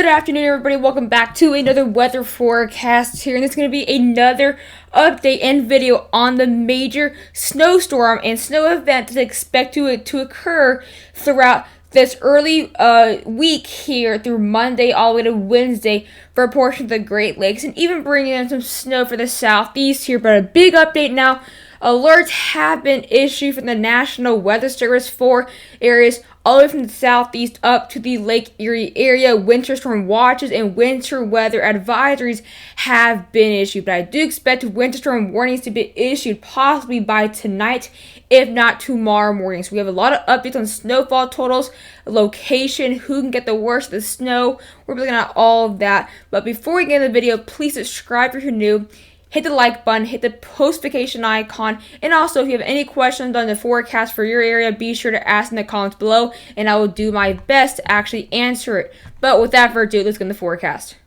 Good afternoon, everybody. Welcome back to another weather forecast here, and this is going to be another update and video on the major snowstorm and snow event that's expected to occur throughout this early week here through Monday all the way to Wednesday for a portion of the Great Lakes, and even bringing in some snow for the southeast here. But a big update now. Alerts have been issued from the National Weather Service for areas all the way from the southeast up to the Lake Erie area. Winter storm watches and winter weather advisories have been issued, but I do expect winter storm warnings to be issued possibly by tonight, if not tomorrow morning. So we have a lot of updates on snowfall totals, location, who can get the worst of the snow. We're looking at all of that. But before we get into the video, please subscribe if you're new. Hit the like button, hit the post-notification icon, and also if you have any questions on the forecast for your area, be sure to ask in the comments below, and I will do my best to actually answer it. But without further ado, let's get in the forecast.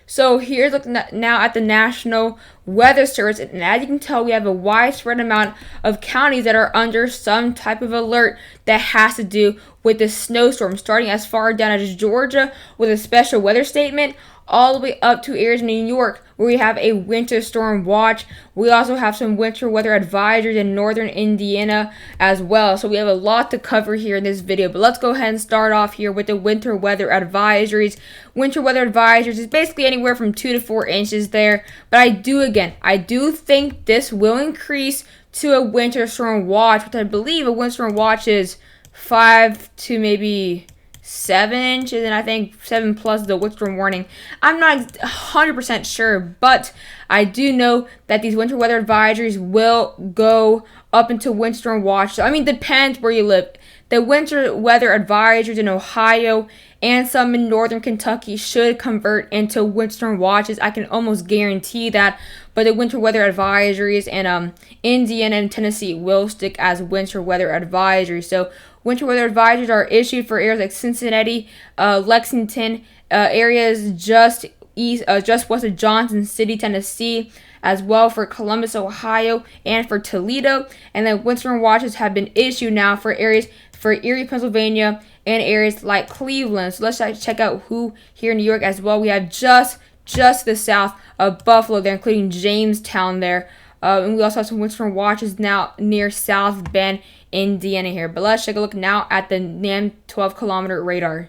So here's looking now at the National Weather Service, and as you can tell, we have a widespread amount of counties that are under some type of alert that has to do with the snowstorm, starting as far down as Georgia with a special weather statement, all the way up to areas in New York where we have a winter storm watch. We also have some winter weather advisories in northern Indiana as well. So we have a lot to cover here in this video, but let's go ahead and start off here with the winter weather advisories. Winter weather advisories is basically anywhere from 2 to 4 inches there, but I do think this will increase to a winter storm watch, which I believe a winter storm watch is 5 to maybe 7 inches, and I think 7 plus the windstorm warning. I'm not 100% sure, but I do know that these winter weather advisories will go up into windstorm watch. So, I mean, depends where you live. The winter weather advisories in Ohio and some in northern Kentucky should convert into windstorm watches. I can almost guarantee that. But the winter weather advisories in Indiana and Tennessee will stick as winter weather advisories. So winter weather advisories are issued for areas like Cincinnati, Lexington, areas just west of Johnson City, Tennessee, as well for Columbus, Ohio, and for Toledo. And then winter watches have been issued now for areas for Erie, Pennsylvania, and areas like Cleveland. So let's check out who here in New York as well. We have just to the south of Buffalo there, including Jamestown there. And we also have some windstorm watches now near South Bend, Indiana here. But let's take a look now at the NAM 12 kilometer radar.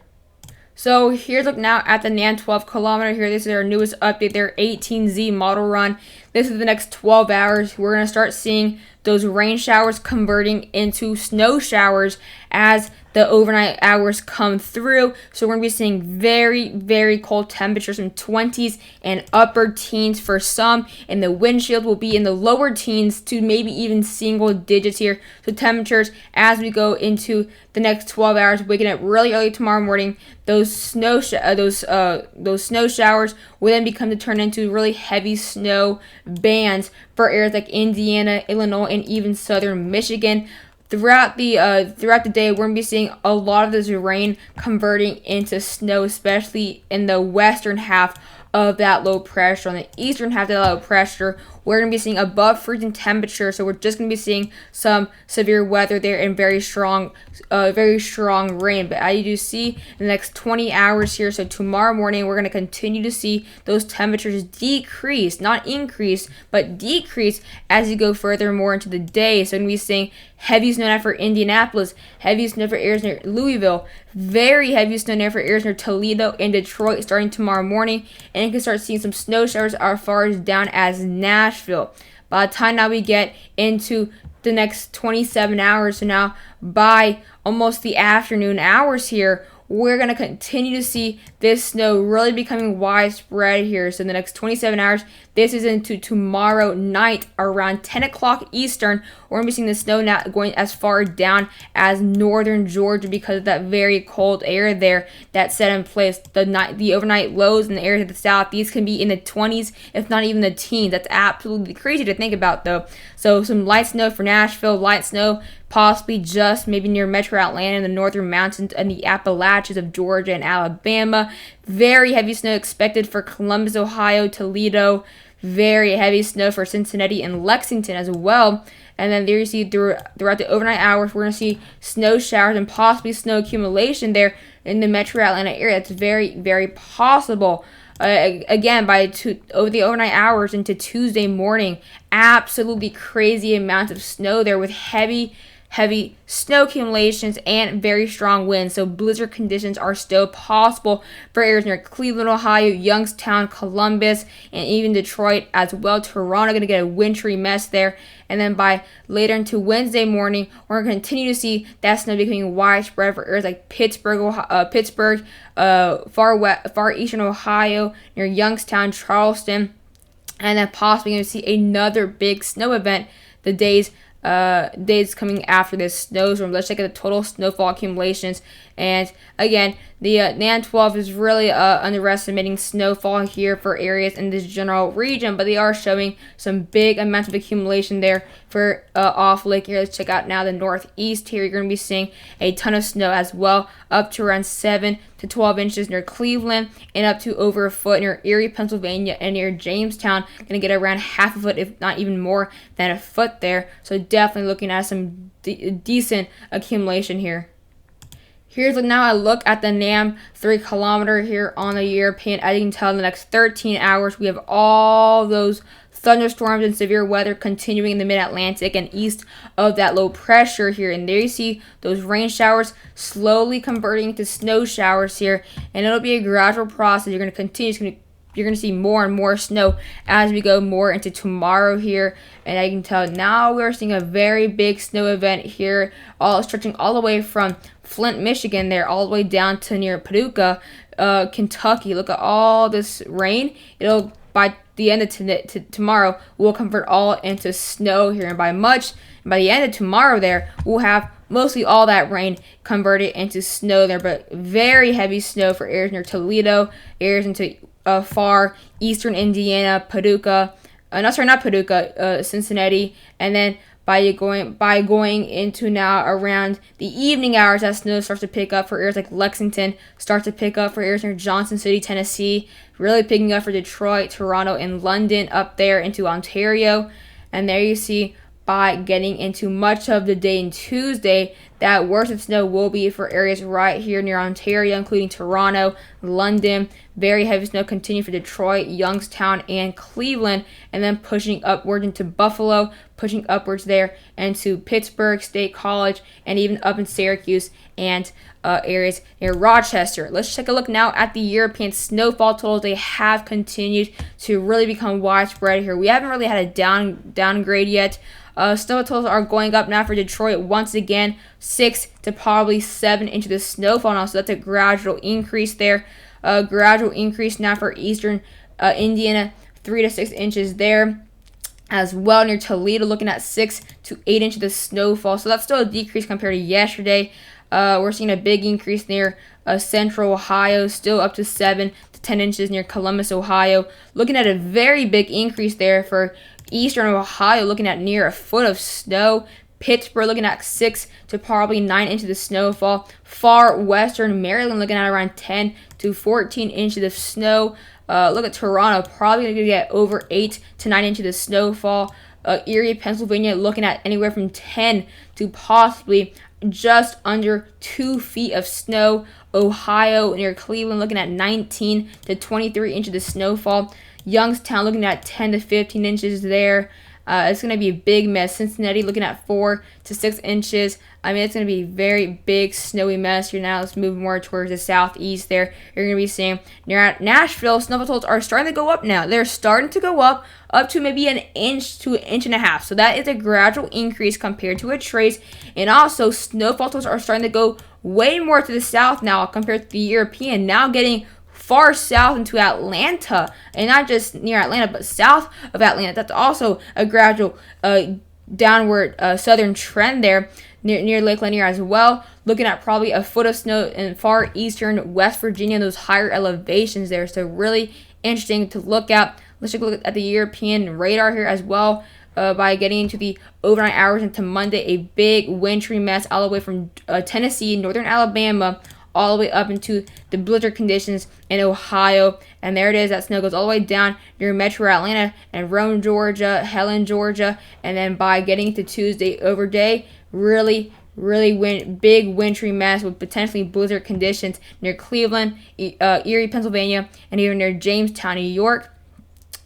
So here's a look now at the NAM 12 kilometer here. This is our newest update, their 18Z model run. This is the next 12 hours. We're going to start seeing those rain showers converting into snow showers as the overnight hours come through. So we're going to be seeing very, very cold temperatures in 20s and upper teens for some. And the wind chill will be in the lower teens to maybe even single digits here. So temperatures as we go into the next 12 hours, waking up really early tomorrow morning, those snow showers will then become to turn into really heavy snow bands for areas like Indiana, Illinois, and even southern Michigan. Throughout the day, we're going to be seeing a lot of this rain converting into snow, especially in the western half of that low pressure. On the eastern half of that low pressure, we're going to be seeing above freezing temperature, so we're just going to be seeing some severe weather there and very strong rain. But as you do see in the next 20 hours here, so tomorrow morning, we're going to continue to see those temperatures decrease, not increase, but decrease as you go further more into the day. So we're going to be seeing heavy snow now for Indianapolis, heavy snow for areas near Louisville, very heavy snow now for areas near Toledo and Detroit starting tomorrow morning, and you can start seeing some snow showers as far as down as Nashville. By the time now we get into the next 27 hours, so now by almost the afternoon hours here, we're going to continue to see this snow really becoming widespread here. So in the next 27 hours, this is into tomorrow night around 10 o'clock Eastern. We're going to be seeing the snow now going as far down as northern Georgia because of that very cold air there that's set in place. The overnight lows in the areas of the southeast can be in the 20s, if not even the teens. That's absolutely crazy to think about, though. So some light snow for Nashville, light snow possibly just maybe near Metro Atlanta in the northern mountains and the Appalachians of Georgia and Alabama. Very heavy snow expected for Columbus, Ohio, Toledo. Very heavy snow for Cincinnati and Lexington as well. And then there you see throughout the overnight hours, we're going to see snow showers and possibly snow accumulation there in the metro Atlanta area. It's very, very possible. Again, over the overnight hours into Tuesday morning, absolutely crazy amounts of snow there with heavy snow accumulations and very strong winds. So blizzard conditions are still possible for areas near Cleveland, Ohio, Youngstown, Columbus, and even Detroit as well. Toronto going to get a wintry mess there. And then by later into Wednesday morning, we're going to continue to see that snow becoming widespread for areas like Pittsburgh, far eastern Ohio, near Youngstown, Charleston, and then possibly going to see another big snow event the days coming after this snowstorm. Let's check out the total snowfall accumulations. And again, the NAN 12 is really underestimating snowfall here for areas in this general region, but they are showing some big amounts of accumulation there for off lake here. Let's check out now the northeast here. You're going to be seeing a ton of snow as well, up to around 7 to 12 inches near Cleveland, and up to over a foot near Erie, Pennsylvania, and near Jamestown. Going to get around half a foot, if not even more than a foot there. So definitely looking at some decent accumulation here. Here's now a look at the NAM 3 kilometer here on the European. As you can tell, in the next 13 hours, we have all those thunderstorms and severe weather continuing in the mid-Atlantic and east of that low pressure here. And there you see those rain showers slowly converting to snow showers here. And it'll be a gradual process. You're going to continue. You're going to see more and more snow as we go more into tomorrow here. And I can tell now we're seeing a very big snow event here, all stretching all the way from Flint, Michigan there, all the way down to near Paducah, Kentucky. Look at all this rain. It'll, by the end of tomorrow, will convert all into snow here. And by the end of tomorrow there, we'll have mostly all that rain converted into snow there. But very heavy snow for areas near Toledo, areas into far eastern Indiana, Paducah, Cincinnati, and then by going into now around the evening hours, that snow starts to pick up for areas like Lexington, starts to pick up for areas near Johnson City, Tennessee, really picking up for Detroit, Toronto, and London up there into Ontario. And there you see, by getting into much of the day and Tuesday, that worst of snow will be for areas right here near Ontario, including Toronto, London. Very heavy snow continue for Detroit, Youngstown, and Cleveland, and then pushing upward into Buffalo, pushing upwards there into Pittsburgh State College, and even up in Syracuse and areas near Rochester. Let's take a look now at the European snowfall totals. They have continued to really become widespread here. We haven't really had a downgrade yet. Snow totals are going up now for Detroit once again, 6 to probably 7 inches of snowfall now, so that's a gradual increase there. Gradual increase now for eastern Indiana, 3 to 6 inches there. As well near Toledo, looking at 6 to 8 inches of snowfall, so that's still a decrease compared to yesterday. We're seeing a big increase near central Ohio, still up to 7 to 10 inches near Columbus, Ohio. Looking at a very big increase there for eastern Ohio, looking at near a foot of snow. Pittsburgh looking at 6 to probably 9 inches of snowfall. Far western Maryland looking at around 10 to 14 inches of snow. Look at Toronto, probably going to get over 8 to 9 inches of snowfall. Erie, Pennsylvania looking at anywhere from 10 to possibly just under 2 feet of snow. Ohio near Cleveland looking at 19 to 23 inches of snowfall. Youngstown looking at 10 to 15 inches there. It's going to be a big mess. Cincinnati looking at 4 to 6 inches. I mean, it's going to be a very big snowy mess here now. Let's move more towards the southeast there. You're going to be seeing near Nashville, snowfall totals are starting to go up now. They're starting to go up to maybe an inch to an inch and a half. So that is a gradual increase compared to a trace. And also, snowfall totals are starting to go way more to the south now compared to the European, now getting far south into Atlanta, and not just near Atlanta, but south of Atlanta. That's also a gradual downward southern trend there near Lake Lanier as well. Looking at probably a foot of snow in far eastern West Virginia, those higher elevations there. So really interesting to look at. Let's take a look at the European radar here as well. By getting into the overnight hours into Monday, a big wintry mess all the way from Tennessee, northern Alabama, all the way up into the blizzard conditions in Ohio. And there it is. That snow goes all the way down near Metro Atlanta and Rome, Georgia, Helen, Georgia. And then by getting to Tuesday overday, really really big wintry mess with potentially blizzard conditions near Cleveland, Erie, Pennsylvania, and even near Jamestown, New York.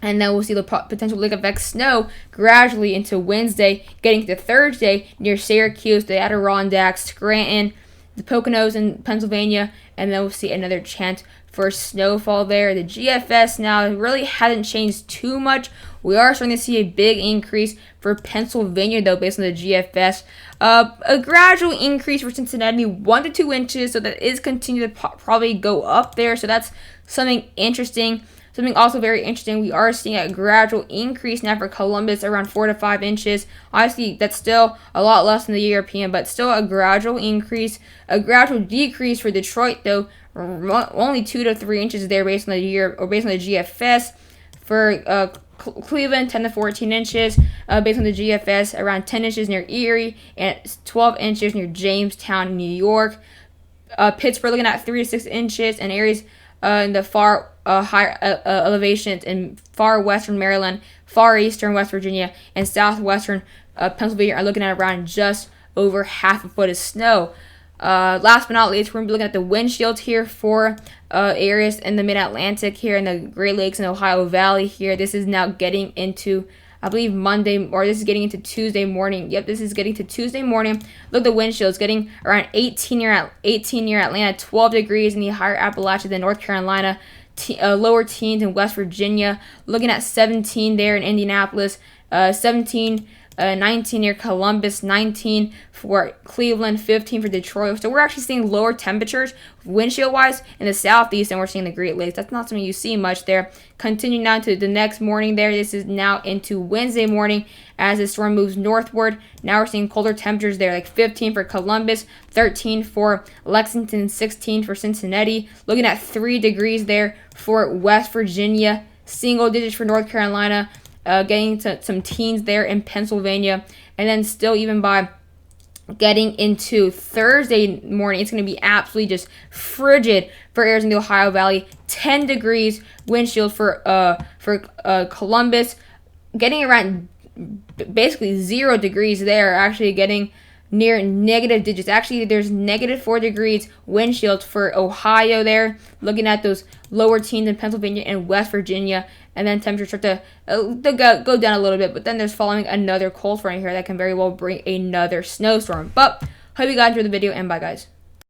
And then we'll see the potential lake effect snow gradually into Wednesday, getting to Thursday near Syracuse, the Adirondacks, Scranton, the Poconos in Pennsylvania, and then we'll see another chance for snowfall there. The GFS now really hasn't changed too much. We are starting to see a big increase for Pennsylvania, though, based on the GFS. A gradual increase for Cincinnati, 1 to 2 inches, so that is continuing to probably go up there. So that's something interesting. Something also very interesting, we are seeing a gradual increase now for Columbus, around 4 to 5 inches. Obviously, that's still a lot less than the European, but still a gradual increase. A gradual decrease for Detroit, though, only 2 to 3 inches there based on the GFS. For Cleveland, 10 to 14 inches, based on the GFS, around 10 inches near Erie, and 12 inches near Jamestown, New York. Pittsburgh looking at 3 to 6 inches, and areas in the far higher elevations in far western Maryland, far eastern West Virginia, and southwestern Pennsylvania are looking at around just over half a foot of snow. Last but not least, we're going to be looking at the wind shields here for areas in the mid-Atlantic here in the Great Lakes and Ohio Valley here. This is now getting into, I believe, Monday, or this is getting into Tuesday morning. Yep, this is getting to Tuesday morning. Look at the wind chills getting around 18 near Atlanta, 12 degrees in the higher Appalachians in North Carolina, lower teens in West Virginia. Looking at 17 there in Indianapolis, 19 near Columbus, 19 for Cleveland, 15 for Detroit. So we're actually seeing lower temperatures windshield-wise in the southeast, and we're seeing the Great Lakes. That's not something you see much there. Continuing down to the next morning there. This is now into Wednesday morning as the storm moves northward. Now we're seeing colder temperatures there, like 15 for Columbus, 13 for Lexington, 16 for Cincinnati. Looking at 3 degrees there for West Virginia, single digits for North Carolina. Getting to some teens there in Pennsylvania, and then still even by getting into Thursday morning, it's going to be absolutely just frigid for areas in the Ohio Valley. 10 degrees wind chill for Columbus, getting around basically 0 degrees there. Actually getting near negative digits. Actually, there's negative 4 degrees wind chill for Ohio there. Looking at those lower teens in Pennsylvania and West Virginia. And then temperatures start to go down a little bit. But then there's following another cold front here that can very well bring another snowstorm. But hope you guys enjoyed the video, and bye, guys.